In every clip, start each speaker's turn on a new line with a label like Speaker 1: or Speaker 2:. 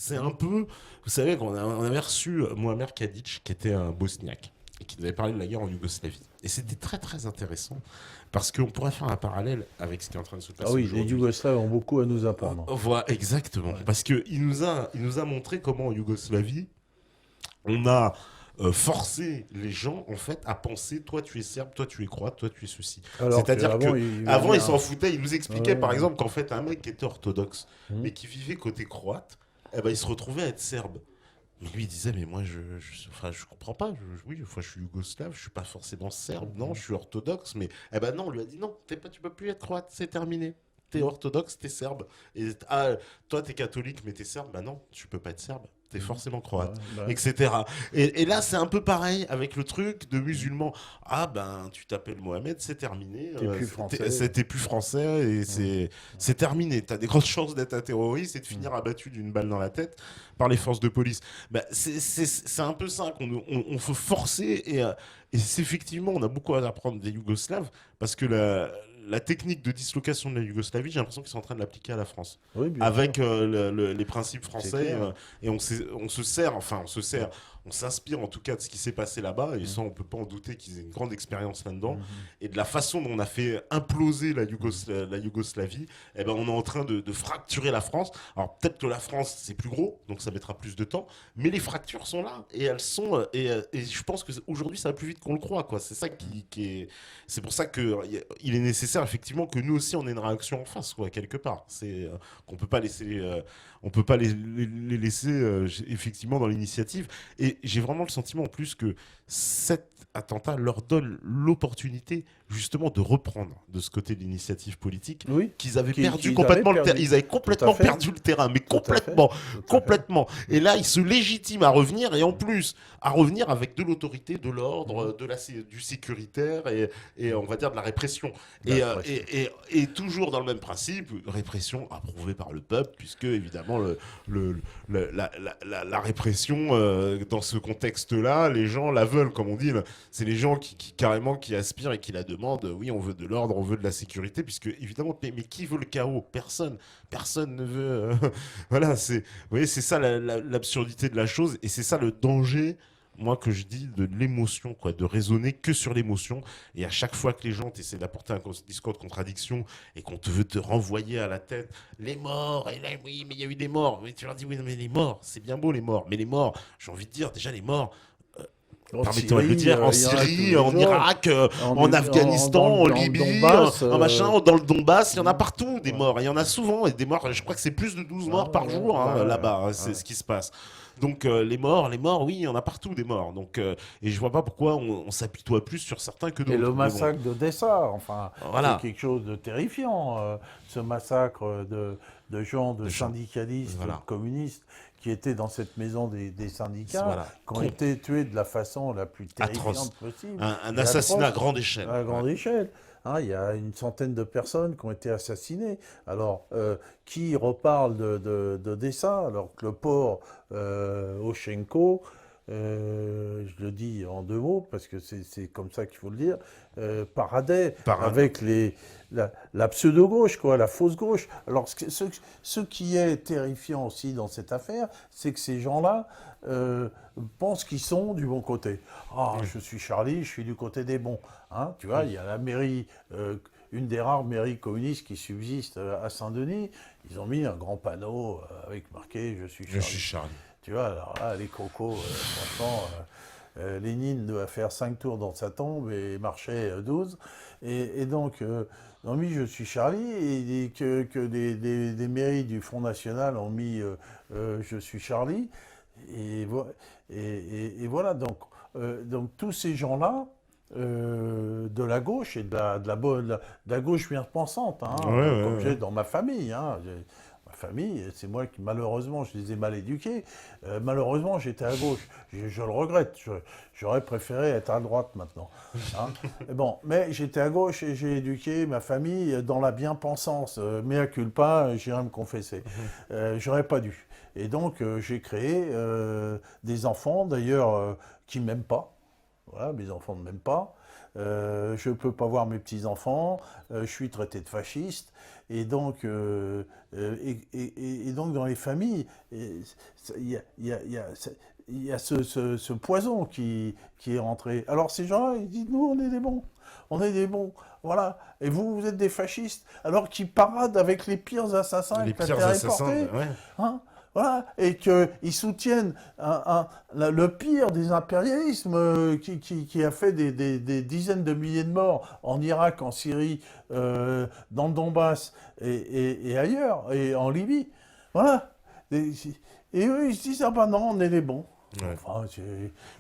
Speaker 1: C'est un peu, vous savez, on avait reçu Muamer Kadic, qui était un Bosniaque, et qui nous avait parlé de la guerre en Yougoslavie. Et c'était très très intéressant, parce qu'on pourrait faire un parallèle avec ce qui est en train de se
Speaker 2: Ah
Speaker 1: passer
Speaker 2: oui, les
Speaker 1: aujourd'hui.
Speaker 2: Yougoslaves ont beaucoup à nous apprendre.
Speaker 1: Voilà, exactement.
Speaker 2: Ouais.
Speaker 1: Parce qu'il nous a montré comment en Yougoslavie, on a forcé les gens en fait à penser toi tu es serbe, toi tu es croate, toi tu es ceci.
Speaker 2: Alors
Speaker 1: C'est-à-dire
Speaker 2: qu'avant,
Speaker 1: que
Speaker 2: il
Speaker 1: avant ils
Speaker 2: venait
Speaker 1: s'en
Speaker 2: un...
Speaker 1: foutaient, ils nous expliquaient par
Speaker 2: Ouais.
Speaker 1: exemple qu'en fait un mec qui était orthodoxe
Speaker 2: Hum,
Speaker 1: mais qui vivait côté croate, eh ben, il se retrouvait à être serbe. Mais lui il disait mais moi enfin, je comprends pas, oui enfin, je suis yougoslave, je suis pas forcément serbe, non je suis orthodoxe, mais eh ben non on lui a dit non tu peux plus être croate, c'est terminé. T'es orthodoxe, t'es serbe. Et toi, t'es catholique, mais t'es serbe. Bah non, tu peux pas être serbe. T'es
Speaker 2: hum.
Speaker 1: forcément
Speaker 2: Ouais,
Speaker 1: croate,
Speaker 2: ouais.
Speaker 1: etc. Et là, c'est un peu pareil avec le truc de musulman. Ah ben, tu t'appelles Mohamed, c'est terminé.
Speaker 2: T'es plus français.
Speaker 1: C'était plus français et
Speaker 2: Hum,
Speaker 1: c'est terminé. T'as des grandes chances d'être un terroriste et de
Speaker 2: hum.
Speaker 1: finir abattu d'une balle dans la tête par les forces de police. Bah, c'est un peu ça on faut forcer et c'est effectivement, on a beaucoup à apprendre des Yougoslaves parce que la technique de dislocation de la Yougoslavie, j'ai l'impression qu'ils sont en train de l'appliquer à la France
Speaker 2: Oui, bien sûr,
Speaker 1: avec les principes
Speaker 2: c'est
Speaker 1: français
Speaker 2: clair.
Speaker 1: et on se sert, enfin on se
Speaker 2: Hum,
Speaker 1: sert, on s'inspire en tout cas de ce qui s'est passé là-bas et
Speaker 2: hum,
Speaker 1: ça on peut pas en douter qu'ils aient une grande expérience là-dedans
Speaker 2: hum,
Speaker 1: et de la façon dont on a fait imploser
Speaker 2: hum.
Speaker 1: La Yougoslavie, eh ben on est en train de fracturer la France. Alors peut-être que la France c'est plus gros donc ça mettra plus de temps, mais les fractures sont là et elles sont et je pense que aujourd'hui ça va plus vite qu'on le croit quoi. C'est ça qui est, c'est pour ça que il est nécessaire effectivement que nous aussi on ait une réaction en face quoi quelque part. C'est qu'on peut pas laisser on peut pas les laisser effectivement dans l'initiative. Et j'ai vraiment le sentiment en plus que cet attentat leur donne l'opportunité justement de reprendre de ce côté de l'initiative politique
Speaker 2: Oui,
Speaker 1: qu'ils avaient perdu
Speaker 2: qu'ils avaient
Speaker 1: complètement le terrain.
Speaker 2: perdu.
Speaker 1: Ils avaient
Speaker 2: Tout à
Speaker 1: complètement
Speaker 2: fait,
Speaker 1: perdu le terrain, mais
Speaker 2: tout à fait,
Speaker 1: complètement,
Speaker 2: tout à fait.
Speaker 1: complètement. Et là, ils se légitiment à revenir et en plus à revenir avec de l'autorité, de
Speaker 2: Hum,
Speaker 1: l'ordre, du sécuritaire et on va dire de la répression.
Speaker 2: la pression.
Speaker 1: Et toujours dans le même principe, répression approuvée par le peuple, puisque évidemment la répression dans ce contexte-là, les gens la veulent, comme on dit. C'est les gens carrément qui aspirent et qui la demandent. Oui, on veut de l'ordre, on veut de la sécurité, puisque évidemment, mais qui veut le chaos? Personne. Personne ne veut. Voilà, vous voyez, c'est ça l'absurdité de la chose et c'est ça le danger moi que je dis de l'émotion, quoi, de raisonner que sur l'émotion. Et à chaque fois que les gens essaient d'apporter un discours de contradiction et qu'on te veut te renvoyer à la tête les morts, et là, oui, mais il y a eu des morts. Mais tu leur dis, oui, non, mais les morts, c'est bien beau les morts. Mais les morts, j'ai envie de dire, déjà les morts, euh,
Speaker 2: En
Speaker 1: permettez-moi de le
Speaker 2: Syrie,
Speaker 1: dire, en
Speaker 2: il y en a tous
Speaker 1: Syrie,
Speaker 2: les
Speaker 1: en
Speaker 2: jours.
Speaker 1: Irak, en Afghanistan, en
Speaker 2: Dans le
Speaker 1: Libye,
Speaker 2: Donbass.
Speaker 1: en machin, dans le Donbass, il y en a
Speaker 2: Hum,
Speaker 1: partout des
Speaker 2: ouais.
Speaker 1: morts. Et il y en a souvent, et des morts, je crois que c'est plus de 12
Speaker 2: Ah,
Speaker 1: morts par
Speaker 2: ouais,
Speaker 1: jour hein,
Speaker 2: bah,
Speaker 1: là-bas, hein,
Speaker 2: ouais.
Speaker 1: c'est ce qui se passe. Donc les morts, oui, il y en a partout des morts. Donc, et je vois pas pourquoi on s'apitoie plus sur certains que
Speaker 2: Et le
Speaker 1: d'autres. Mais bon,
Speaker 2: massacre d'Odessa, enfin, c'est
Speaker 1: voilà,
Speaker 2: quelque chose de terrifiant, ce massacre de gens, de
Speaker 1: de gens.
Speaker 2: syndicalistes, de
Speaker 1: Voilà,
Speaker 2: communistes qui étaient dans cette maison des syndicats,
Speaker 1: voilà,
Speaker 2: qui ont été tués de la façon la plus
Speaker 1: atroce.
Speaker 2: terrifiante possible
Speaker 1: Un
Speaker 2: et
Speaker 1: assassinat à
Speaker 2: atroce,
Speaker 1: grande échelle.
Speaker 2: à
Speaker 1: Ouais.
Speaker 2: grande échelle. Hein, il y a une centaine de personnes qui ont été assassinées. Alors, qui reparle d'Odessa alors que le port Oshenko, je le dis en deux mots parce que c'est comme ça qu'il faut le dire, paradait
Speaker 1: Parade.
Speaker 2: avec la pseudo-gauche, quoi, la fausse gauche. Alors ce qui est terrifiant aussi dans cette affaire, c'est que ces gens-là pensent qu'ils sont du bon côté. Ah,
Speaker 1: Oui.
Speaker 2: je suis Charlie, je suis du côté des bons. Hein, tu vois, il y a la mairie, une des rares mairies communistes qui subsistent à Saint-Denis. Ils ont mis un grand panneau avec marqué « Je suis
Speaker 1: Je suis
Speaker 2: Charlie ».
Speaker 1: Charlie.
Speaker 2: Tu vois, alors là, les cocos, franchement, Lénine doit faire 5 tours dans sa tombe et marchait 12. Et donc, ils ont mis Je suis Charlie, et que des mairies du Front National ont mis Je suis Charlie. Et, et voilà, donc tous ces gens-là, de la gauche et de la gauche bien pensante, hein,
Speaker 1: Ouais, ouais,
Speaker 2: comme
Speaker 1: ouais.
Speaker 2: j'ai dans ma famille. Hein, ma famille, c'est moi qui, malheureusement, je les ai mal éduqués. Malheureusement, j'étais à gauche. Je le regrette. J'aurais préféré être à droite maintenant. Hein. Bon, mais j'étais à gauche et j'ai éduqué ma famille dans la bien-pensance. Mea culpa, j'irai me confesser. J'aurais pas dû. Et donc, j'ai créé des enfants, d'ailleurs, qui m'aiment pas. Voilà, mes enfants ne m'aiment pas. je ne peux pas voir mes petits-enfants, je suis traité de fasciste. Et donc, et donc dans les familles, il y a, il y a- il y a- il y a ce poison qui est rentré. Alors ces gens-là, ils disent, nous, on est des bons. On est des bons. Voilà. Et vous, vous êtes des fascistes. Alors qu'ils paradent avec les pires assassins
Speaker 1: Les
Speaker 2: que la
Speaker 1: pires
Speaker 2: Terre ait
Speaker 1: assassins,
Speaker 2: portés.
Speaker 1: ouais.
Speaker 2: Hein, voilà, et qu'ils soutiennent le pire des impérialismes qui a fait des dizaines de milliers de morts en Irak, en Syrie, dans le Donbass et ailleurs, et en Libye. Voilà. Et eux, ils se disent, ah ben non, on est les bons.
Speaker 1: Ouais.
Speaker 2: Enfin,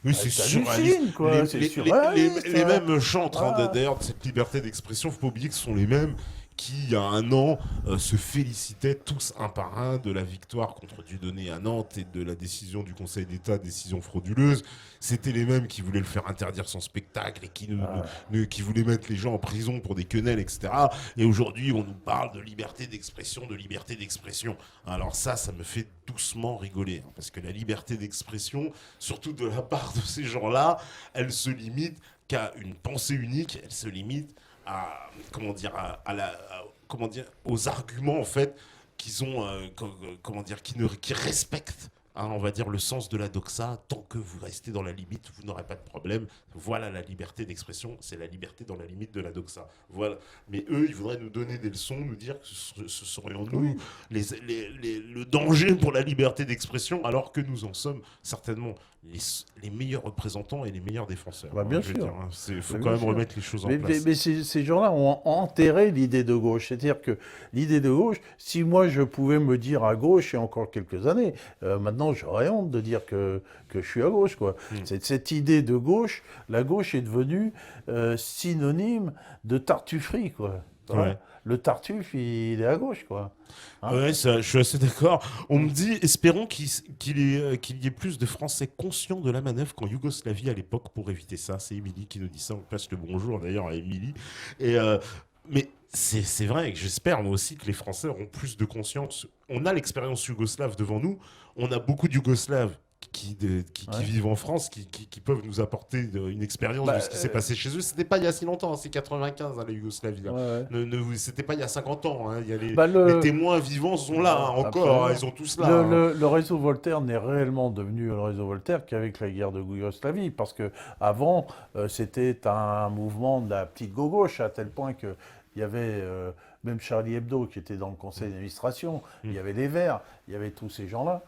Speaker 1: Oui, c'est surréaliste.
Speaker 2: t'hallucines, quoi, c'est surréaliste.
Speaker 1: Les mêmes chantres
Speaker 2: Voilà.
Speaker 1: d'ailleurs de cette liberté d'expression, faut pas oublier que ce sont les mêmes qui, il y a un an, se félicitaient tous un par un de la victoire contre Dieudonné à Nantes et de la décision du Conseil d'État, décision frauduleuse. C'était les mêmes qui voulaient le faire interdire son spectacle et qui voulaient mettre les gens en prison pour des quenelles, etc. Et aujourd'hui, on nous parle de liberté d'expression, de liberté d'expression. Alors ça me fait doucement rigoler, hein, parce que la liberté d'expression, surtout de la part de ces gens-là, elle se limite qu'à une pensée unique, elle se limite à, comment dire, comment dire, aux arguments en fait qu'ils ont, comment dire, qui respectent, hein, on va dire, le sens de la doxa. Tant que vous restez dans la limite, vous n'aurez pas de problème. Voilà la liberté d'expression, c'est la liberté dans la limite de la doxa. Voilà. Mais eux, ils voudraient nous donner des leçons, nous dire que ce serions nous le danger pour la liberté d'expression, alors que nous en sommes certainement les meilleurs représentants et les meilleurs défenseurs.
Speaker 2: Bah, bien
Speaker 1: je veux
Speaker 2: sûr.
Speaker 1: dire, hein. Faut
Speaker 2: Bah,
Speaker 1: quand
Speaker 2: bien
Speaker 1: même
Speaker 2: sûr.
Speaker 1: remettre les choses en place.
Speaker 2: Mais ces gens-là ont enterré l'idée de gauche. C'est-à-dire que l'idée de gauche, si moi je pouvais me dire à gauche il y a encore quelques années, maintenant j'aurais honte de dire que je suis à gauche, quoi. Cette idée de gauche, la gauche est devenue synonyme de tartufferie, quoi. Voilà.
Speaker 1: Ouais.
Speaker 2: Le tartuffe, il est à gauche, quoi. Hein.
Speaker 1: Ouais, ça, je suis assez d'accord. On me dit, espérons qu'il y ait plus de Français conscients de la manœuvre qu'en Yougoslavie à l'époque pour éviter ça. C'est Émilie qui nous dit ça. On passe le bonjour d'ailleurs à Émilie. Et mais c'est vrai, et j'espère moi aussi que les Français auront plus de conscience. On a l'expérience yougoslave devant nous. On a beaucoup de Yougoslaves qui vivent en France, qui peuvent nous apporter une expérience de ce qui s'est passé chez eux. C'était pas il y a si longtemps, hein, c'est 95, hein, la Yougoslavie. Là. C'était pas il y a 50 ans. Hein, il y a les témoins vivants sont là hein, encore, hein, ils sont tous là.
Speaker 2: Le réseau Voltaire n'est réellement devenu le réseau Voltaire qu'avec la guerre de Yougoslavie, parce que avant c'était un mouvement de la petite gauche, à tel point que il y avait même Charlie Hebdo qui était dans le conseil d'administration, il y avait les Verts, il y avait tous ces gens-là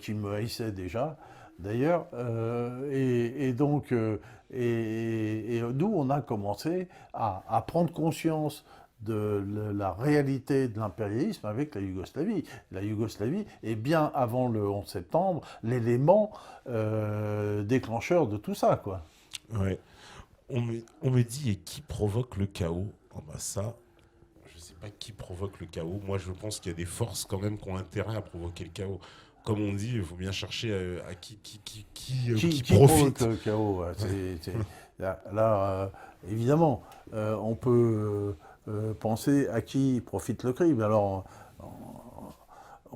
Speaker 2: qui me haïssaient déjà, d'ailleurs. Et donc, nous, on a commencé à prendre conscience de la réalité de l'impérialisme avec la Yougoslavie. La Yougoslavie est bien avant le 11 septembre l'élément déclencheur de tout ça, quoi.
Speaker 1: Ouais. On me dit, et qui provoque le chaos? Oh bah ça, je sais pas qui provoque le chaos. Moi, je pense qu'il y a des forces quand même qui ont intérêt à provoquer le chaos. Comme on dit, il faut bien chercher à qui profite.
Speaker 2: Provoque le chaos. Là, évidemment, on peut penser à qui profite le crime. Alors,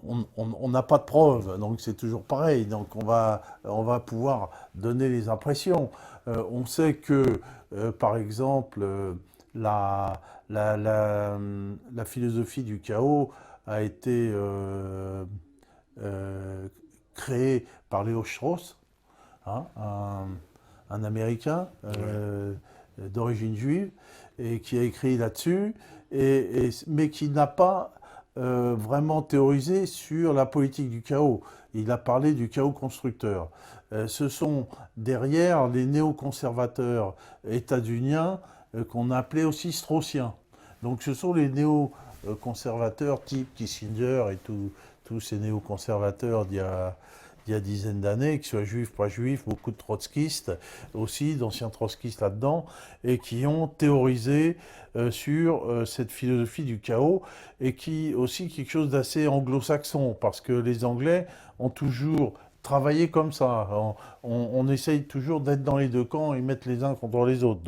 Speaker 2: on n'a pas de preuves, donc c'est toujours pareil. Donc on va pouvoir donner les impressions. On sait que, par exemple, la philosophie du chaos a été créée par Léo Strauss, hein, un Américain d'origine juive, et qui a écrit là-dessus, mais qui n'a pas vraiment théorisé sur la politique du chaos. Il a parlé du chaos constructeur. Ce sont derrière les néoconservateurs états-uniens qu'on appelait aussi straussiens. Donc ce sont les néoconservateurs type Kissinger et tous ces néoconservateurs d'il y a dizaines d'années, qu'ils soient juifs, pas juifs, beaucoup de trotskistes aussi, d'anciens trotskistes là-dedans, et qui ont théorisé sur cette philosophie du chaos, et qui aussi quelque chose d'assez anglo-saxon, parce que les Anglais ont toujours travaillé comme ça. On essaye toujours d'être dans les deux camps et mettre les uns contre les autres.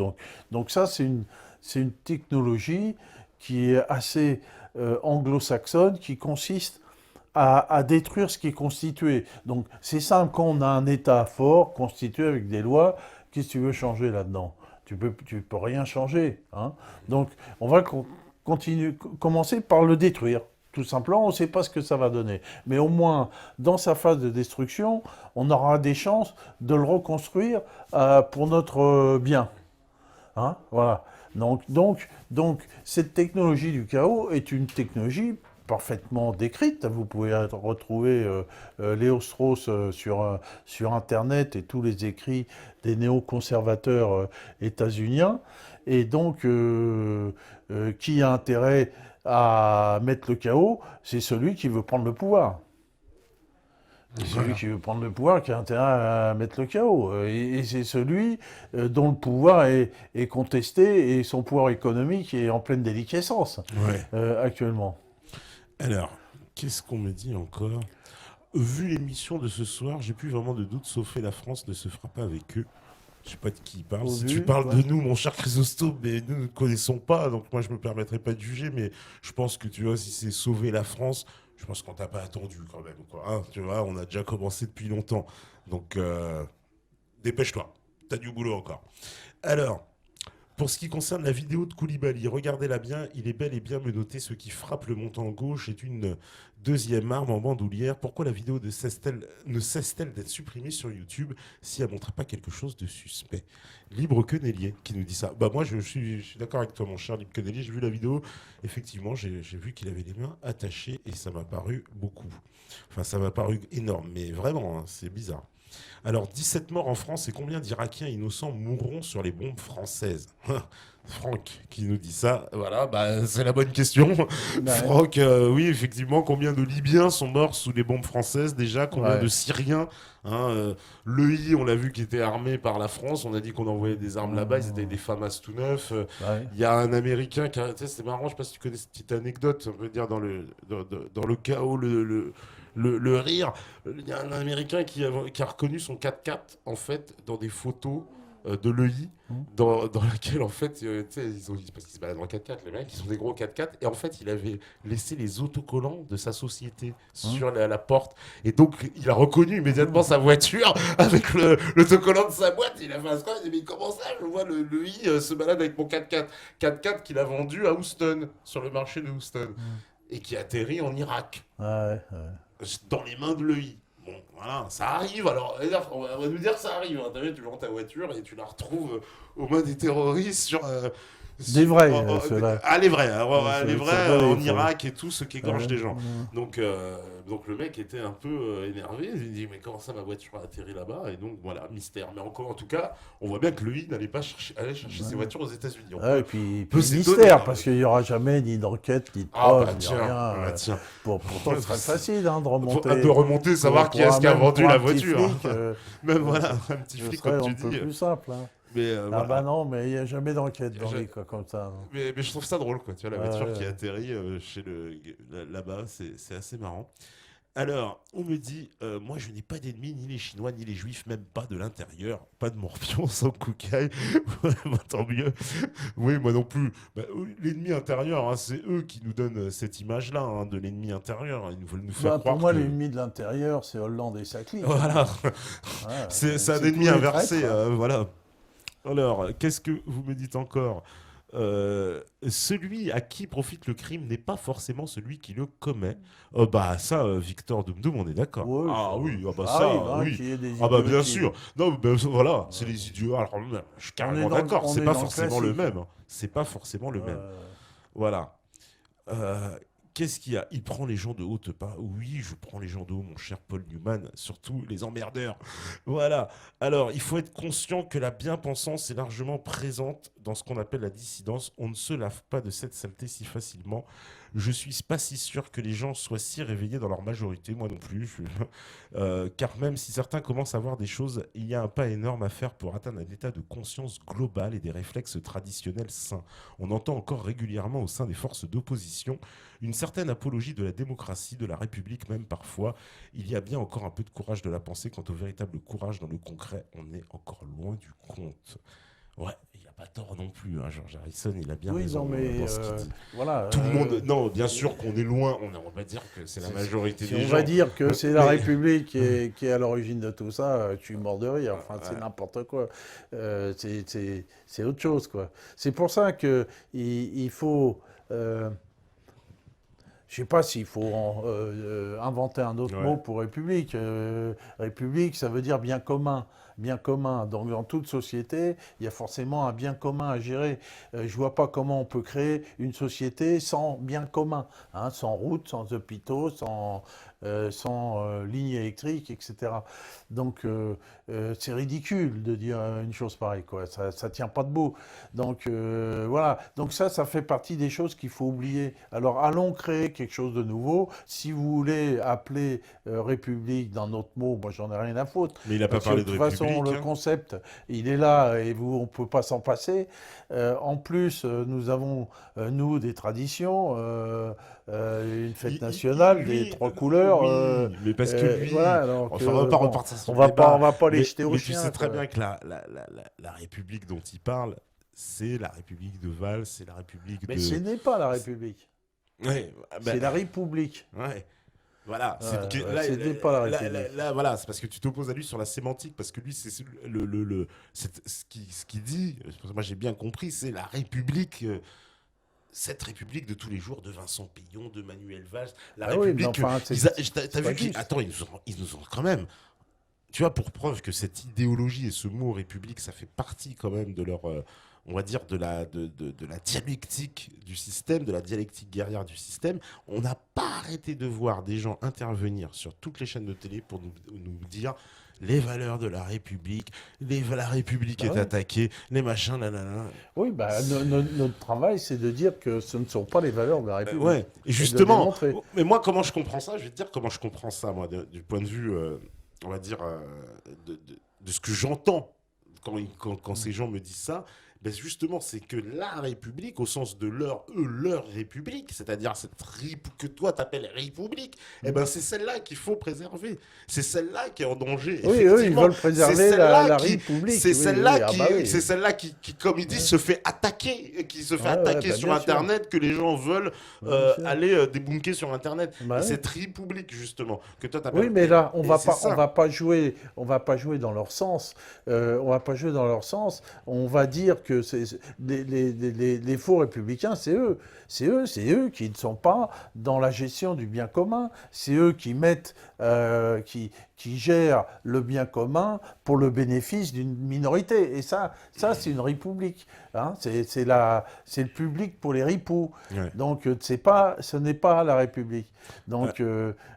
Speaker 2: Donc ça, c'est une technologie qui est assez anglo-saxonne, qui consiste à détruire ce qui est constitué. Donc c'est simple, quand on a un État fort, constitué avec des lois, qu'est-ce que tu veux changer là-dedans? Tu peux rien changer. Hein. Donc, on va commencer par le détruire. Tout simplement, on ne sait pas ce que ça va donner. Mais au moins, dans sa phase de destruction, on aura des chances de le reconstruire pour notre bien. Hein, voilà. Donc, cette technologie du chaos est une technologie parfaitement décrite. Vous pouvez retrouver Léo Strauss sur Internet et tous les écrits des néoconservateurs états-uniens. Et donc, qui a intérêt à mettre le chaos? C'est celui qui veut prendre le pouvoir. C'est celui qui veut prendre le pouvoir qui a intérêt à mettre le chaos. Et c'est celui dont le pouvoir est contesté et son pouvoir économique est en pleine déliquescence actuellement.
Speaker 1: Alors, qu'est-ce qu'on me dit encore? Vu l'émission de ce soir, j'ai plus vraiment de doute, sauf que la France ne se fera pas avec eux. Je sais pas de qui il parle. Si tu parles de nous, mon cher Chrysostome, mais nous ne connaissons pas, donc moi je me permettrai pas de juger, mais je pense que tu vois, si c'est sauver la France, je pense qu'on t'a pas attendu quand même, quoi. Hein, tu vois, on a déjà commencé depuis longtemps. Donc, dépêche-toi. T'as du boulot encore. Alors, pour ce qui concerne la vidéo de Koulibaly, regardez-la bien, il est bel et bien menotté. Ce qui frappe le montant gauche est une deuxième arme en bandoulière. Pourquoi la vidéo ne cesse-t-elle d'être supprimée sur YouTube si elle ne montre pas quelque chose de suspect? Libre Quenelier qui nous dit ça. Bah moi je suis d'accord avec toi mon cher Libre Quenelier, j'ai vu la vidéo, effectivement j'ai vu qu'il avait les mains attachées et ça m'a paru beaucoup. Enfin ça m'a paru énorme, mais vraiment hein, c'est bizarre. Alors, 17 morts en France et combien d'Irakiens innocents mourront sur les bombes françaises? Franck qui nous dit ça, voilà, bah, c'est la bonne question. Ouais. Franck, oui, effectivement, combien de Libyens sont morts sous les bombes françaises déjà? Combien de Syriens hein, l'EI, on l'a vu, qui était armé par la France, on a dit qu'on envoyait des armes là-bas, c'était des FAMAS tout neufs. Il y a un Américain qui a... C'est marrant, je sais pas si tu connais cette petite anecdote, on peut dire, dans le chaos, le rire. Il y a un Américain qui a reconnu son 4x4 en fait dans des photos de l'EI dans laquelle en fait parce qu'ils se baladent en 4x4 les mecs, ils ont des gros 4x4 et en fait il avait laissé les autocollants de sa société sur la porte et donc il a reconnu immédiatement sa voiture avec l'autocollant de sa boîte. Il a fait un scroll, il a dit mais comment ça je vois l'EI se balade avec mon 4x4 qu'il a vendu à Houston sur le marché de Houston et qui atterrit en Irak dans les mains de l'EI. Bon, voilà, ça arrive. Alors, on va nous dire que ça arrive. Hein. Tu vends ta voiture et tu la retrouves aux mains des terroristes sur...
Speaker 2: des vrais, ceux-là.
Speaker 1: Ah, les vrais. Les vrais en Irak et tout, ceux qui égorgent des gens. Donc le mec était un peu énervé. Il dit, mais comment ça, ma voiture a atterri là-bas? Et donc, voilà, mystère. Mais encore, en tout cas, on voit bien que l'EI n'allait pas aller chercher ses voitures aux États-Unis.
Speaker 2: Et puis mystère, parce qu'il n'y aura jamais ni d'enquête, ni de preuve, ni rien. Pourtant, ce serait facile de remonter.
Speaker 1: De remonter, savoir qui est-ce qui a vendu la voiture. Même voilà, un petit flic, comme tu dis.
Speaker 2: C'est un peu plus simple. Mais
Speaker 1: voilà.
Speaker 2: Bah non, mais il n'y a jamais d'enquête dans les cas comme ça.
Speaker 1: Mais je trouve ça drôle, quoi. Tu vois, la voiture qui atterrit là-bas, c'est assez marrant. Alors, on me dit, moi je n'ai pas d'ennemis, ni les Chinois, ni les Juifs, même pas de l'intérieur. Pas de morpion sans coucaille. Tant mieux. Oui, moi non plus. Bah, l'ennemi intérieur, hein, c'est eux qui nous donnent cette image-là hein, de l'ennemi intérieur. Ils veulent nous faire croire
Speaker 2: pour moi, l'ennemi de l'intérieur, c'est Hollande et sa clique.
Speaker 1: Voilà. C'est un ennemi inversé. Voilà. Alors, qu'est-ce que vous me dites encore? Celui à qui profite le crime n'est pas forcément celui qui le commet. Bah ça, Victor Doum, on est d'accord. Oui, bien sûr. Non, voilà, c'est les idiots. Alors, je suis carrément d'accord. C'est pas forcément le même. C'est pas forcément le même. Voilà. Qu'est-ce qu'il y a? Il prend les gens de haut, pas? Oui, je prends les gens de haut, mon cher Paul Newman, surtout les emmerdeurs. Voilà. Alors, il faut être conscient que la bien-pensance est largement présente dans ce qu'on appelle la dissidence. On ne se lave pas de cette saleté si facilement. Je suis pas si sûr que les gens soient si réveillés dans leur majorité, moi non plus. Car même si certains commencent à voir des choses, il y a un pas énorme à faire pour atteindre un état de conscience globale et des réflexes traditionnels sains. On entend encore régulièrement au sein des forces d'opposition une certaine apologie de la démocratie, de la République même parfois. Il y a bien encore un peu de courage de la pensée. Quant au véritable courage dans le concret, on est encore loin du compte. Ouais, il n'y a pas tort non plus. Hein. George Harrison, il a bien
Speaker 2: Oui,
Speaker 1: raison
Speaker 2: non, mais
Speaker 1: dans ce qu'il dit.
Speaker 2: voilà.
Speaker 1: Tout le monde. Non, bien sûr qu'on est loin. On va pas dire que c'est la majorité
Speaker 2: Si
Speaker 1: des
Speaker 2: on
Speaker 1: gens.
Speaker 2: va dire que c'est la
Speaker 1: Mais-
Speaker 2: République qui est à l'origine de tout ça, je suis mort de rire. Enfin, c'est n'importe quoi. C'est autre chose, quoi. C'est pour ça que il faut. Je sais pas s'il faut inventer un autre mot pour République. République, ça veut dire bien commun. Bien commun. Donc, dans toute société, il y a forcément un bien commun à gérer. Je vois pas comment on peut créer une société sans bien commun, hein, sans route, sans hôpitaux, sans lignes électriques, etc. Donc, c'est ridicule de dire une chose pareille, quoi. Ça tient pas debout. Donc, voilà. Donc ça fait partie des choses qu'il faut oublier. Alors, allons créer quelque chose de nouveau. Si vous voulez appeler République d'un autre mot, moi, j'en ai rien à foutre.
Speaker 1: Mais il n'a pas parlé de République.
Speaker 2: De toute façon, le concept, il est là et on ne peut pas s'en passer. En plus, nous avons, nous, des traditions, une fête nationale, des trois couleurs.
Speaker 1: Oui, mais parce que lui,
Speaker 2: voilà, alors
Speaker 1: enfin, on va pas repartir sur
Speaker 2: on
Speaker 1: le
Speaker 2: va
Speaker 1: débat.
Speaker 2: on va pas les jeter au
Speaker 1: Mais
Speaker 2: chien.
Speaker 1: tu sais très
Speaker 2: quoi.
Speaker 1: bien que la République dont il parle, c'est la République de Val, c'est la République
Speaker 2: Mais
Speaker 1: de...
Speaker 2: ce n'est pas la République.
Speaker 1: Ouais,
Speaker 2: C'est la République.
Speaker 1: Ouais. Voilà,
Speaker 2: c'était pas la République.
Speaker 1: là, voilà, c'est parce que tu t'opposes à lui sur la sémantique, parce que lui, c'est ce qu'il dit, moi j'ai bien compris, c'est la République, cette République de tous les jours, de Vincent Peillon, de Manuel Valls, la République.
Speaker 2: Oui, enfin,
Speaker 1: t'as vu qu'ils, attends, ils nous ont quand même, tu vois, pour preuve que cette idéologie et ce mot République, ça fait partie quand même de leur, on va dire, de la dialectique du système, de la dialectique guerrière du système. On n'a pas arrêté de voir des gens intervenir sur toutes les chaînes de télé pour nous dire les valeurs de la République, la République est attaquée, les machins, nanana.
Speaker 2: Oui, notre travail, c'est de dire que ce ne sont pas les valeurs de la République.
Speaker 1: Ouais, et justement, mais moi, comment je comprends ça? Je vais te dire comment je comprends ça, moi, du point de vue, on va dire, de ce que j'entends quand ces gens me disent ça. Ben justement, c'est que la République, au sens de leur République, c'est-à-dire cette que toi t'appelles République, eh ben c'est celle-là qu'il faut préserver. C'est celle-là qui est en danger.
Speaker 2: Oui, eux, ils veulent préserver la République.
Speaker 1: C'est celle-là qui, comme ils disent, se fait attaquer, qui se fait attaquer sur Internet, que les gens veulent aller débunker sur Internet. Cette République, justement, que toi t'appelles.
Speaker 2: Oui, mais là, on va pas jouer dans leur sens. On va pas jouer dans leur sens. On va dire que les faux républicains, c'est eux. C'est eux qui ne sont pas dans la gestion du bien commun. C'est eux qui mettent, qui gèrent le bien commun pour le bénéfice d'une minorité. Et ça c'est une république. Hein. C'est le public pour les ripoux. Ouais. Donc ce n'est pas la République. Donc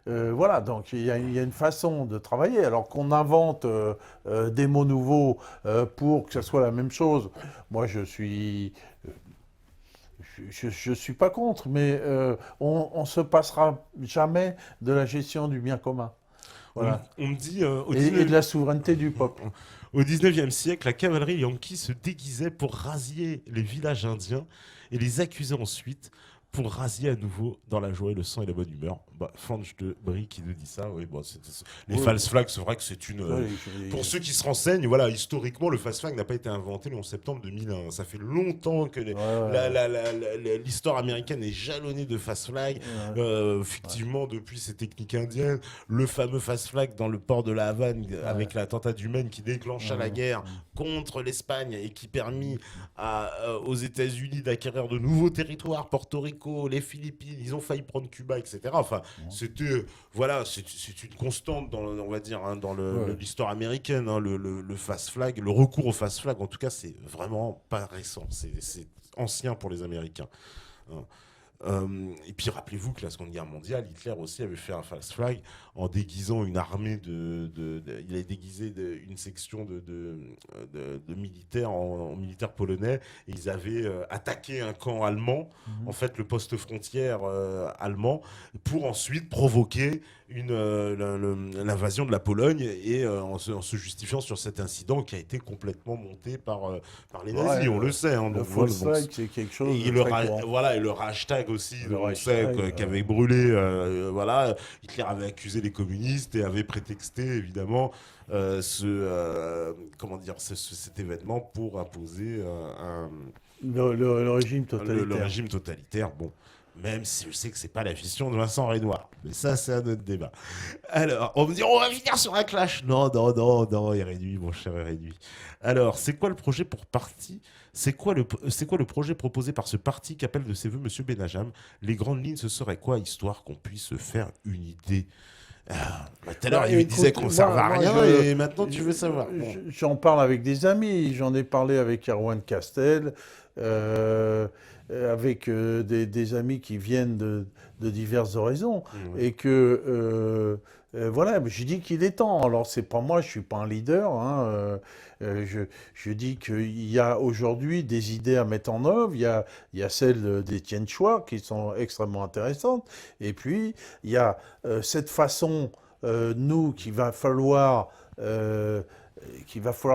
Speaker 2: voilà. Donc il y a une façon de travailler. Alors qu'on invente des mots nouveaux pour que ce soit la même chose. Moi, je suis pas contre, mais on se passera jamais de la gestion du bien commun. Voilà.
Speaker 1: On me dit
Speaker 2: et de la souveraineté du peuple.
Speaker 1: Au 19e siècle, la cavalerie yankee se déguisait pour rasier les villages indiens et les accusait ensuite pour rasier à nouveau dans la joie, le sang et la bonne humeur. Fange de Brie qui nous dit ça. Oui, les false flags, c'est vrai que c'est une... pour ceux qui se renseignent, voilà, historiquement, le false flag n'a pas été inventé le 11 septembre 2001. Ça fait longtemps que l'histoire américaine est jalonnée de false flag. Effectivement, depuis ces techniques indiennes, le fameux false flag dans le port de la Havane avec l'attentat du Maine qui déclencha la guerre contre l'Espagne et qui permit aux États-Unis d'acquérir de nouveaux territoires, Porto Rico, les Philippines, ils ont failli prendre Cuba, etc. Enfin, c'était, voilà, c'est une constante dans, on va dire, hein, dans l'histoire américaine, hein, le fast flag, le recours au fast flag, en tout cas, c'est vraiment pas récent, c'est ancien pour les Américains. Hein. Et puis rappelez-vous que la Seconde Guerre mondiale, Hitler aussi avait fait un false flag en déguisant une armée il avait déguisé une section de militaires en militaires polonais et ils avaient attaqué un camp allemand, en fait le poste frontière allemand, pour ensuite provoquer l'invasion de la Pologne et en se justifiant sur cet incident qui a été complètement monté par les nazis, on le sait. Hein,
Speaker 2: le false flag, c'est quelque chose de très courant.
Speaker 1: Voilà, et leur hashtag aussi,
Speaker 2: Le
Speaker 1: on sait
Speaker 2: Reichstag,
Speaker 1: qu'avait brûlé, voilà, Hitler avait accusé les communistes et avait prétexté évidemment comment dire, cet événement pour imposer
Speaker 2: le régime
Speaker 1: le
Speaker 2: totalitaire.
Speaker 1: régime totalitaire. Bon, même si je sais que c'est pas la vision de Vincent Renoir, mais ça c'est un autre débat. Alors, on me dit on va finir sur un clash. Non, non, non, non, il réduit, mon cher est réduit. Alors, c'est quoi le projet pour parti c'est quoi le projet proposé par ce parti qu'appelle de ses voeux Monsieur Benajam? Les grandes lignes, ce serait quoi, histoire qu'on puisse se faire une idée? Tout à l'heure, il me disait qu'on ne servait à rien et maintenant tu veux savoir. Bon.
Speaker 2: J'en parle avec des amis, j'en ai parlé avec Erwan Castel, avec des amis qui viennent de diverses horizons, et que voilà, j'ai dit qu'il est temps. Alors c'est pas moi, je suis pas un leader, hein, je dis qu'il y a aujourd'hui des idées à mettre en œuvre, il y a celles d'Étienne Chouard qui sont extrêmement intéressantes, et puis il y a cette façon, nous, qu'il va falloir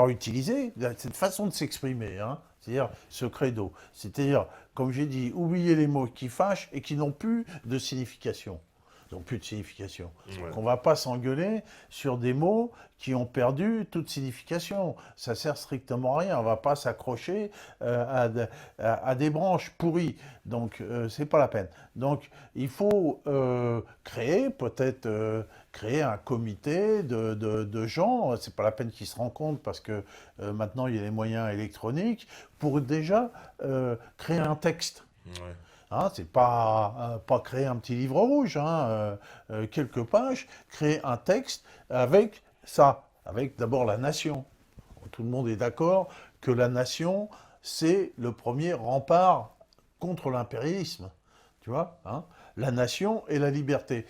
Speaker 2: utiliser, cette façon de s'exprimer, hein, c'est-à-dire ce credo. C'est-à-dire, comme j'ai dit, oublier les mots qui fâchent et qui n'ont plus de signification. Ils n'ont plus de signification.
Speaker 1: Ouais.
Speaker 2: Qu'on ne va pas s'engueuler sur des mots qui ont perdu toute signification. Ça sert strictement à rien. On ne va pas s'accrocher à des branches pourries. Donc, c'est pas la peine. Donc, il faut créer un comité de gens. C'est pas la peine qu'ils se rencontrent parce que maintenant, il y a les moyens électroniques pour déjà créer un texte.
Speaker 1: Ouais.
Speaker 2: Hein, c'est pas créer un petit livre rouge, hein, quelques pages, créer un texte avec ça, avec d'abord la nation. Tout le monde est d'accord que la nation, c'est le premier rempart contre l'impérialisme, tu vois, hein, la nation et la liberté.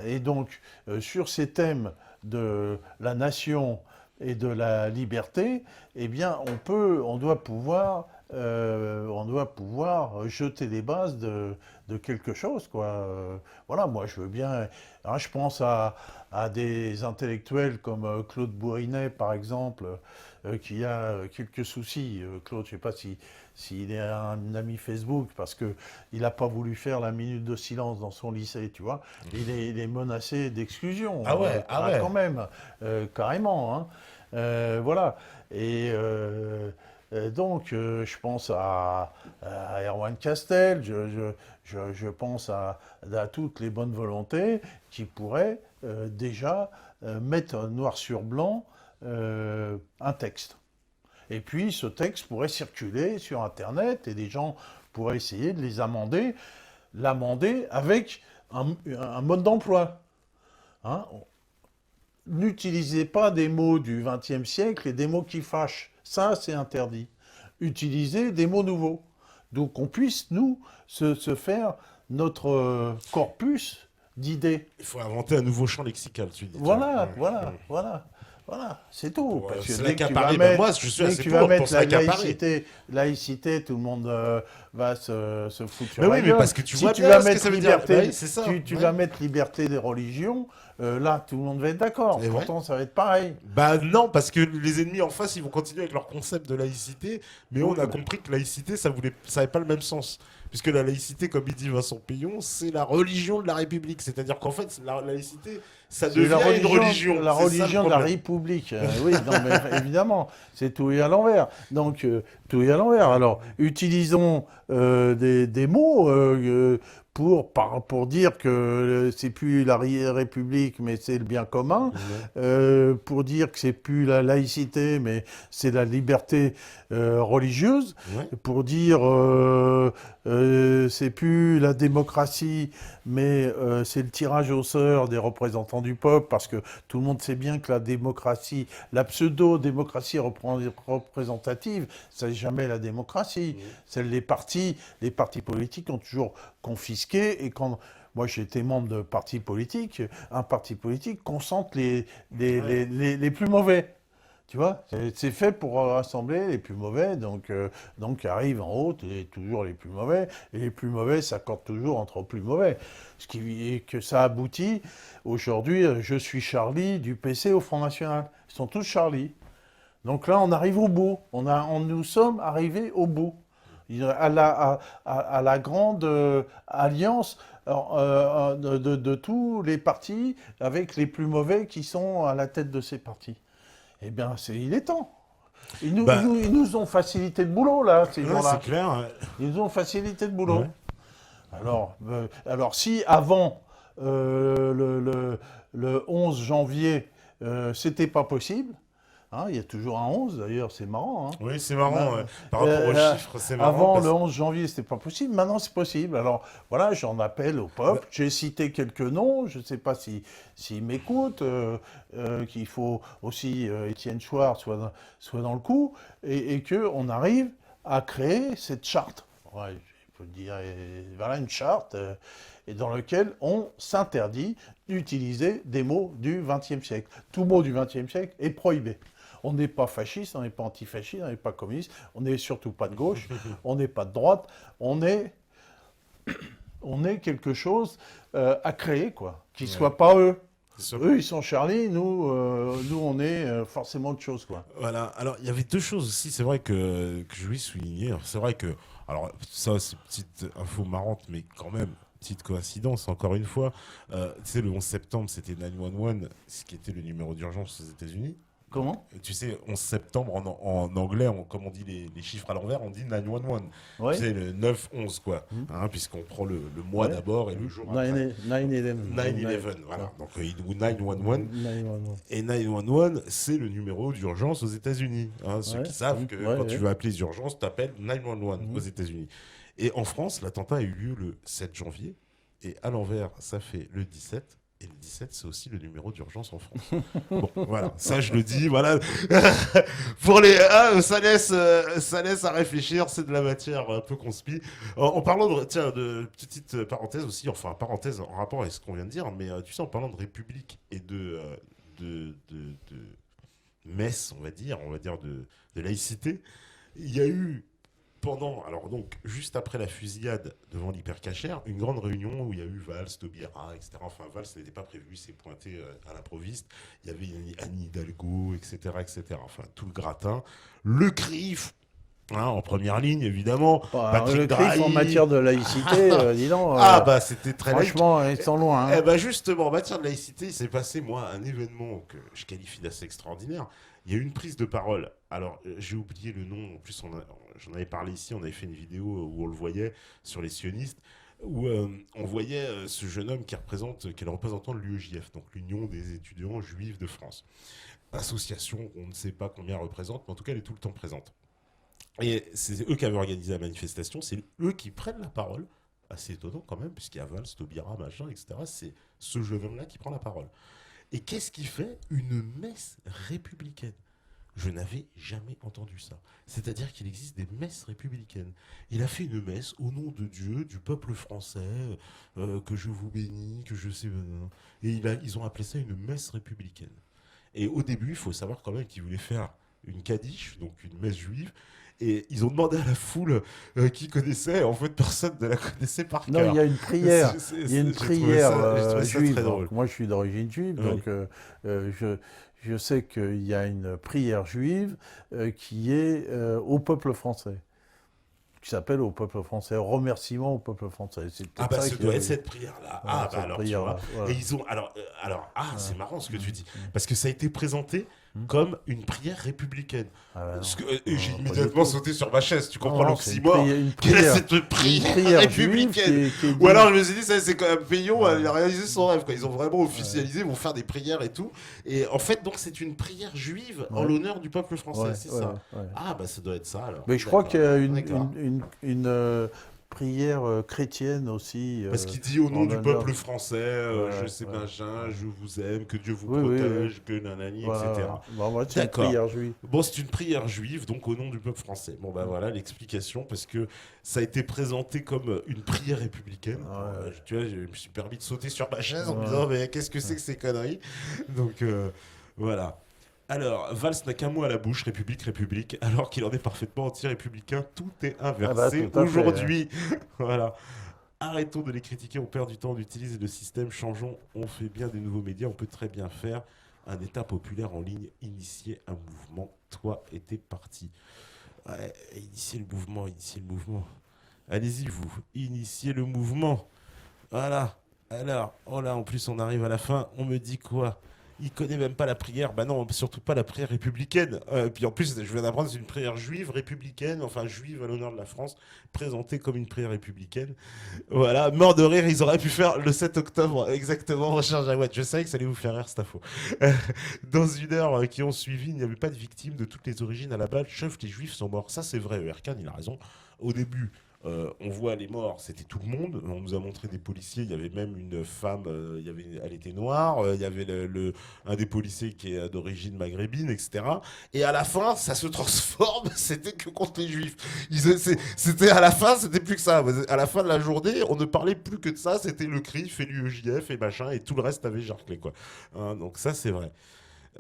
Speaker 2: Et donc, sur ces thèmes de la nation et de la liberté, eh bien, on doit pouvoir jeter les bases de quelque chose, quoi. Voilà, moi, je veux bien. Hein, je pense à des intellectuels comme Claude Bourrinet, par exemple, qui a quelques soucis. Claude, je ne sais pas s'il est un ami Facebook, parce qu'il n'a pas voulu faire la minute de silence dans son lycée, tu vois. Il est menacé d'exclusion.
Speaker 1: Ah ouais, ah ouais.
Speaker 2: Quand même, carrément. Hein. Voilà. Et donc, je pense à Erwan Castel, je pense à toutes les bonnes volontés qui pourraient déjà mettre noir sur blanc un texte. Et puis, ce texte pourrait circuler sur Internet et des gens pourraient essayer de l'amender avec un mode d'emploi. Hein, n'utilisez pas des mots du XXe siècle et des mots qui fâchent. Ça, c'est interdit. Utilisez des mots nouveaux. Donc, on puisse, nous, se faire notre corpus d'idées.
Speaker 1: Il faut inventer un nouveau champ lexical, tu dis.
Speaker 2: Voilà,
Speaker 1: Ouais.
Speaker 2: voilà, c'est tout. Parce que dès que tu vas
Speaker 1: mettre, moi, je suis assez
Speaker 2: tu vas
Speaker 1: pour
Speaker 2: mettre la
Speaker 1: s'accaparer.
Speaker 2: laïcité, tout le monde va se foutre sur
Speaker 1: Mais
Speaker 2: la
Speaker 1: oui, mais
Speaker 2: gueule.
Speaker 1: parce que tu
Speaker 2: Si
Speaker 1: vois
Speaker 2: tu
Speaker 1: bien
Speaker 2: vas
Speaker 1: ce que
Speaker 2: mettre
Speaker 1: ça veut dire.
Speaker 2: liberté,
Speaker 1: Bah oui, c'est ça.
Speaker 2: tu
Speaker 1: Ouais.
Speaker 2: vas mettre liberté des religions, là, tout le monde va être d'accord.
Speaker 1: Et ouais.
Speaker 2: Pourtant, ça va être pareil.
Speaker 1: Bah non, parce que les ennemis en face, ils vont continuer avec leur concept de laïcité, mais on a compris que laïcité, ça avait pas le même sens. Puisque la laïcité, comme il dit Vincent Payon, c'est la religion de la République. C'est-à-dire qu'en fait, la laïcité, ça
Speaker 2: C'est
Speaker 1: devient une religion.
Speaker 2: La
Speaker 1: C'est ça, le
Speaker 2: religion de la
Speaker 1: problème.
Speaker 2: République. Oui, non, mais évidemment, c'est tout est à l'envers. Donc, tout est à l'envers. Alors, utilisons des mots pour dire que c'est plus la République, mais c'est le bien commun. Pour dire que c'est plus la laïcité, mais c'est la liberté religieuse.
Speaker 1: Ouais.
Speaker 2: Pour dire c'est plus la démocratie, mais c'est le tirage au sort des représentants du peuple, parce que tout le monde sait bien que la démocratie, la pseudo-démocratie représentative, c'est jamais la démocratie. C'est les partis politiques ont toujours confisqué, et quand moi j'ai été membre de parti politique, un parti politique concentre les plus mauvais. Tu vois, c'est fait pour rassembler les plus mauvais, donc arrivent en haut toujours les plus mauvais, et les plus mauvais s'accordent toujours entre plus mauvais. Ce qui est que ça aboutit, aujourd'hui, je suis Charlie du PC au Front National. Ils sont tous Charlie. Donc là, on arrive au bout. Nous sommes arrivés au bout. à la grande alliance de tous les partis, avec les plus mauvais qui sont à la tête de ces partis. Eh bien, il est temps.
Speaker 1: Bah,
Speaker 2: Ils nous ont facilité le boulot, là, ces
Speaker 1: ouais, c'est
Speaker 2: gens-là.
Speaker 1: clair.
Speaker 2: Ils nous ont facilité le boulot.
Speaker 1: Ouais.
Speaker 2: Alors si avant le 11 janvier, c'était pas possible, hein, il y a toujours un 11 d'ailleurs, c'est marrant. Hein.
Speaker 1: Oui, c'est marrant.
Speaker 2: Ben,
Speaker 1: Par rapport aux chiffres, c'est marrant.
Speaker 2: avant
Speaker 1: Parce...
Speaker 2: le 11 janvier, c'était pas possible, maintenant c'est possible. Alors voilà, j'en appelle au peuple.
Speaker 1: Bah,
Speaker 2: J'ai cité quelques noms, je ne sais pas s'ils m'écoutent, qu'il faut aussi Étienne Chouard soit dans le coup, et qu'on arrive à créer cette charte. Ouais, je peux dire, voilà une charte et dans laquelle on s'interdit d'utiliser des mots du XXe siècle. Tout mot du XXe siècle est prohibé. On n'est pas fasciste, on n'est pas antifasciste, on n'est pas communiste, on n'est surtout pas de gauche, on n'est pas de droite, on est quelque chose à créer, quoi, qui ne soit pas eux. Eux, ils sont Charlie, nous on est forcément autre chose, quoi.
Speaker 1: Voilà. Alors, il y avait deux choses aussi, c'est vrai que je voulais souligner. Alors, c'est vrai que, alors, ça, c'est une petite info marrante, mais quand même, petite coïncidence, encore une fois. Tu sais, le 11 septembre, c'était 911, ce qui était le numéro d'urgence aux États-Unis.
Speaker 2: Comment ?
Speaker 1: Tu sais, 11 septembre, en anglais, comme on dit les chiffres à l'envers, on dit 911.
Speaker 2: Ouais.
Speaker 1: Tu sais, le 9-11, quoi. Hein, puisqu'on prend le mois d'abord et le jour après.
Speaker 2: 9/11.
Speaker 1: 9/11, voilà. Donc, ou 911.
Speaker 2: 9/11.
Speaker 1: Et 911, c'est le numéro d'urgence aux États-Unis. Hein, ceux qui savent que quand tu veux appeler les urgences, tu appelles 911 aux États-Unis. Et en France, l'attentat a eu lieu le 7 janvier. Et à l'envers, ça fait le 17. Et le 17, c'est aussi le numéro d'urgence en France. Bon, voilà, ça je le dis, voilà. Pour les, ça laisse à réfléchir, c'est de la matière un peu conspi. En parlant de petite parenthèse aussi, enfin parenthèse en rapport avec ce qu'on vient de dire, mais tu sais, en parlant de République et de messe, on va dire de laïcité, il y a eu alors donc, juste après la fusillade devant l'hypercachère, une grande réunion où il y a eu Valls, Taubira, etc. Enfin, Valls n'était pas prévu, c'est pointé à l'improviste. Il y avait Anne Hidalgo, etc., etc. Enfin, tout le gratin. Le CRIF, hein, en première ligne, évidemment.
Speaker 2: Le CRIF en matière de laïcité, dis donc.
Speaker 1: Bah, c'était très laïque.
Speaker 2: Franchement, ils sont loin. Hein.
Speaker 1: Eh bah, justement, en matière de laïcité, il s'est passé, moi, un événement que je qualifie d'assez extraordinaire. Il y a eu une prise de parole. Alors, j'ai oublié le nom. En plus, j'en avais parlé ici. On avait fait une vidéo où on le voyait sur les sionistes, où on voyait ce jeune homme qui est le représentant de l'UEJF, donc l'Union des étudiants juifs de France. Association qu'on ne sait pas combien représente, mais en tout cas, elle est tout le temps présente. Et c'est eux qui avaient organisé la manifestation. C'est eux qui prennent la parole. Assez étonnant quand même, puisqu'il y a Valls, Taubira, machin, etc. C'est ce jeune homme-là qui prend la parole. Et qu'est-ce qu'il fait ? Une messe républicaine. Je n'avais jamais entendu ça. C'est-à-dire qu'il existe des messes républicaines. Il a fait une messe au nom de Dieu, du peuple français, que je vous bénis, que je sais... Et ils ont appelé ça une messe républicaine. Et au début, il faut savoir quand même qu'il voulait faire une kaddish, donc une messe juive, et ils ont demandé à la foule qui connaissait. En fait, personne ne la connaissait par cœur.
Speaker 2: Non, il y a une prière. Il y a une prière juive.
Speaker 1: Très drôle.
Speaker 2: Donc, moi, je suis d'origine juive, donc je sais qu'il y a une prière juive qui est au peuple français, qui s'appelle au peuple français, remerciement au peuple français.
Speaker 1: Ah bah ça doit être cette prière-là. Ah bah alors tu vois.
Speaker 2: Voilà.
Speaker 1: Et ils ont c'est marrant ce que tu dis parce que ça a été présenté comme une prière républicaine. J'ai immédiatement sauté sur ma chaise. Tu comprends l'oxymore? Quelle est cette prière républicaine? Ou alors je me suis dit ça c'est quand même Payon il a réalisé son rêve. Ils ont vraiment officialisé, ils vont faire des prières et tout. Et en fait donc c'est une prière juive en l'honneur du peuple français, c'est ça. Ah bah ça doit être ça alors.
Speaker 2: Mais je crois qu'il y a une prière chrétienne aussi.
Speaker 1: Parce qu'il dit au nom du peuple français, je sais machin, je vous aime, que Dieu vous protège, que nanani, etc.
Speaker 2: C'est une prière juive.
Speaker 1: Bon, c'est une prière juive, donc au nom du peuple français. Bon, bah voilà l'explication, parce que ça a été présenté comme une prière républicaine. Tu vois, je me suis permis de sauter sur ma chaise en me disant, mais qu'est-ce que c'est que ces conneries? Donc, voilà. Alors, Valls n'a qu'un mot à la bouche, République, alors qu'il en est parfaitement anti-républicain. Tout est inversé aujourd'hui. Voilà. Arrêtons de les critiquer, on perd du temps, on utilise le système, changeons, on fait bien des nouveaux médias, on peut très bien faire un État populaire en ligne, initier un mouvement. Toi et tes partis. Ouais, initiez le mouvement, initiez le mouvement. Allez-y, vous, initiez le mouvement. Voilà. Alors, oh là, en plus, on arrive à la fin. On me dit quoi? Il connaît même pas la prière. Bah non, surtout pas la prière républicaine. Puis en plus, je viens d'apprendre, c'est une prière juive républicaine, enfin juive à l'honneur de la France, présentée comme une prière républicaine. Voilà, mort de rire, ils auraient pu faire le 7 octobre, exactement, recherche Jawad. Je savais que ça allait vous faire rire, cette info. Dans une heure qui ont suivi, il n'y avait pas de victimes de toutes les origines à la base, sauf les juifs sont morts. Ça, c'est vrai, Erkan, il a raison. Au début, on voit les morts, c'était tout le monde. On nous a montré des policiers, il y avait même une femme, elle était noire, il y avait un des policiers qui est d'origine maghrébine, etc. Et à la fin, ça se transforme, c'était que contre les juifs. C'était à la fin, c'était plus que ça. À la fin de la journée, on ne parlait plus que de ça, c'était le CRIF et l'UEJF et machin, et tout le reste avait jarclé, quoi. Hein, donc ça, c'est vrai.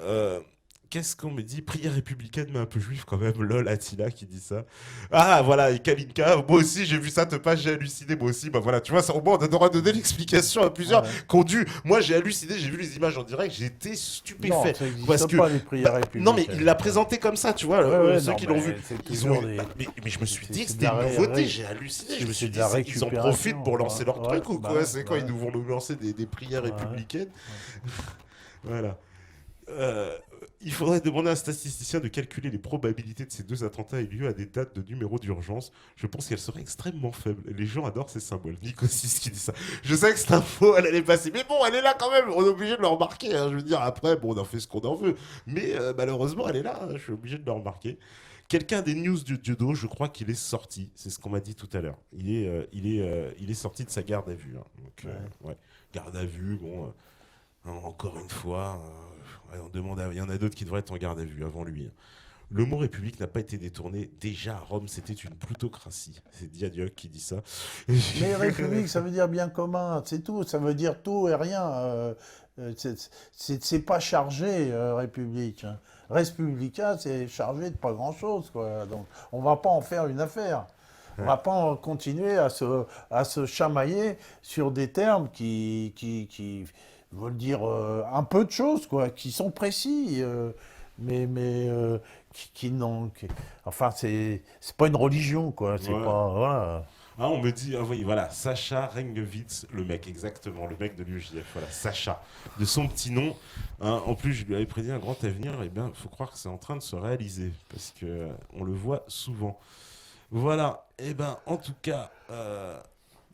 Speaker 1: Euh, Qu'est-ce qu'on me dit? Prière républicaine, mais un peu juif quand même. Lol, Attila qui dit ça. Ah, voilà, et Kalinka. Moi aussi, j'ai vu ça, te pas, j'ai halluciné. Moi aussi, bah voilà, tu vois, ça, au moins, on aura donné l'explication à plusieurs
Speaker 2: Ouais.
Speaker 1: qui ont dû. Moi, j'ai halluciné, j'ai vu les images en direct, j'ai été
Speaker 2: Non,
Speaker 1: stupéfait.
Speaker 2: ça
Speaker 1: Parce
Speaker 2: n'existe
Speaker 1: que.
Speaker 2: pas, les prières
Speaker 1: Non, mais
Speaker 2: républicaines.
Speaker 1: il l'a présenté comme ça, tu vois. Ceux
Speaker 2: Non,
Speaker 1: qui l'ont vu,
Speaker 2: mais c'est
Speaker 1: ils ont.
Speaker 2: toujours des...
Speaker 1: Mais je me suis dit que
Speaker 2: c'est
Speaker 1: c'était
Speaker 2: de
Speaker 1: une
Speaker 2: la
Speaker 1: nouveauté, j'ai halluciné. Je me suis
Speaker 2: de
Speaker 1: dit,
Speaker 2: la
Speaker 1: ils en profitent
Speaker 2: récupération.
Speaker 1: pour lancer leur
Speaker 2: Ouais,
Speaker 1: truc ou
Speaker 2: bah
Speaker 1: quoi?
Speaker 2: ouais,
Speaker 1: C'est
Speaker 2: bah
Speaker 1: quoi? Ils
Speaker 2: ouais.
Speaker 1: nous vont nous lancer des prières
Speaker 2: Ouais,
Speaker 1: républicaines? Voilà. Euh, il faudrait demander à un statisticien de calculer les probabilités de ces deux attentats aient lieu à des dates de numéro d'urgence. Je pense qu'elles seraient extrêmement faibles. Les gens adorent ces symboles. Nico 6 qui dit ça. Je sais que cette info, elle allait passer. Mais bon, elle est là quand même. On est obligé de le remarquer. Hein. Je veux dire, après, bon, on en fait ce qu'on en veut. Mais malheureusement, elle est là. Hein. Je suis obligé de le remarquer. Quelqu'un des news du judo, je crois qu'il est sorti. C'est ce qu'on m'a dit tout à l'heure. Il est sorti de sa garde à vue. Hein. Donc, ouais. Garde à vue, bon. Encore une fois, on demande il y en a d'autres qui devraient être en garde à vue avant lui. Hein. Le mot république n'a pas été détourné. Déjà, à Rome, c'était une plutocratie. C'est Diadoc qui dit ça.
Speaker 2: Mais république, ça veut dire bien commun, c'est tout. Ça veut dire tout et rien. C'est pas chargé, république. Hein. Respublica, c'est chargé de pas grand-chose, quoi. Donc, on va pas en faire une affaire. On va pas continuer à se chamailler sur des termes qui veulent dire un peu de choses, quoi, qui sont précis, mais qui n'ont... Enfin, c'est pas une religion, quoi. C'est
Speaker 1: Ouais.
Speaker 2: pas... Voilà.
Speaker 1: Ah, on me dit, ah oui, voilà, Sacha Rengevitz, le mec, exactement, le mec de l'UJF, voilà, Sacha, de son petit nom. Hein, en plus, je lui avais prédit un grand avenir, et bien, il faut croire que c'est en train de se réaliser, parce que on le voit souvent. Voilà, et ben, en tout cas,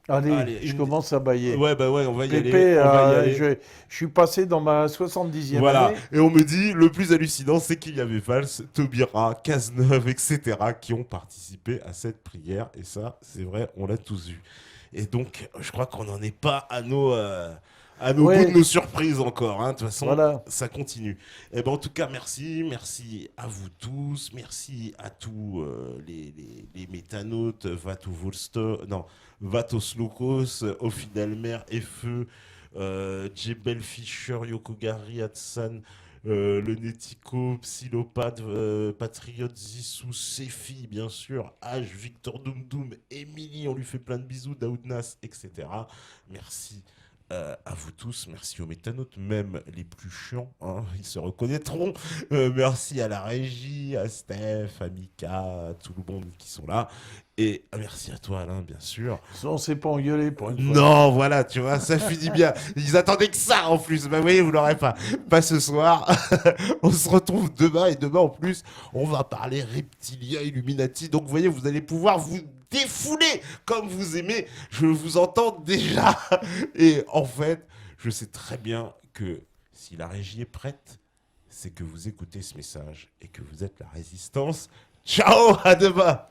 Speaker 2: Allez, je
Speaker 1: une...
Speaker 2: commence à bailler.
Speaker 1: Ouais, bah ouais, on va y aller,
Speaker 2: Pépé,
Speaker 1: on va y aller.
Speaker 2: je suis passé dans ma 70e
Speaker 1: Voilà,
Speaker 2: année.
Speaker 1: et on me dit, le plus hallucinant, c'est qu'il y avait Valls, Taubira, Cazeneuve, etc., qui ont participé à cette prière, et ça, c'est vrai, on l'a tous vu. Et donc, je crois qu'on n'en est pas à nos
Speaker 2: Ouais.
Speaker 1: bouts de nos surprises encore. Hein. De toute façon,
Speaker 2: Voilà.
Speaker 1: ça continue. Et ben, en tout cas, merci à vous tous, merci à tous les métanautes, Vatos Locos, Ofidelmer, FE, Jebel Fischer, Yokogari, Hatsan, le Netico, Psylopathe, Patriote, Zissou, Sefi, bien sûr, H, Victor Doom Doom, Emily, on lui fait plein de bisous, Daoudnas, etc. Merci à vous tous, merci aux métanotes, même les plus chiants, hein, ils se reconnaîtront. Merci à la régie, à Steph, à Mika, à tout le monde qui sont là. Et merci à toi, Alain, bien sûr.
Speaker 2: On s'est pas engueulé pour une fois.
Speaker 1: Non, voilà, tu vois, ça finit bien. Ils attendaient que ça en plus. Bah oui, vous l'aurez pas. Pas ce soir. On se retrouve demain et demain en plus, on va parler reptilien, Illuminati. Donc vous voyez, vous allez pouvoir vous défouler comme vous aimez. Je vous entends déjà. Et en fait, je sais très bien que si la régie est prête, c'est que vous écoutez ce message et que vous êtes la résistance. Ciao, à demain.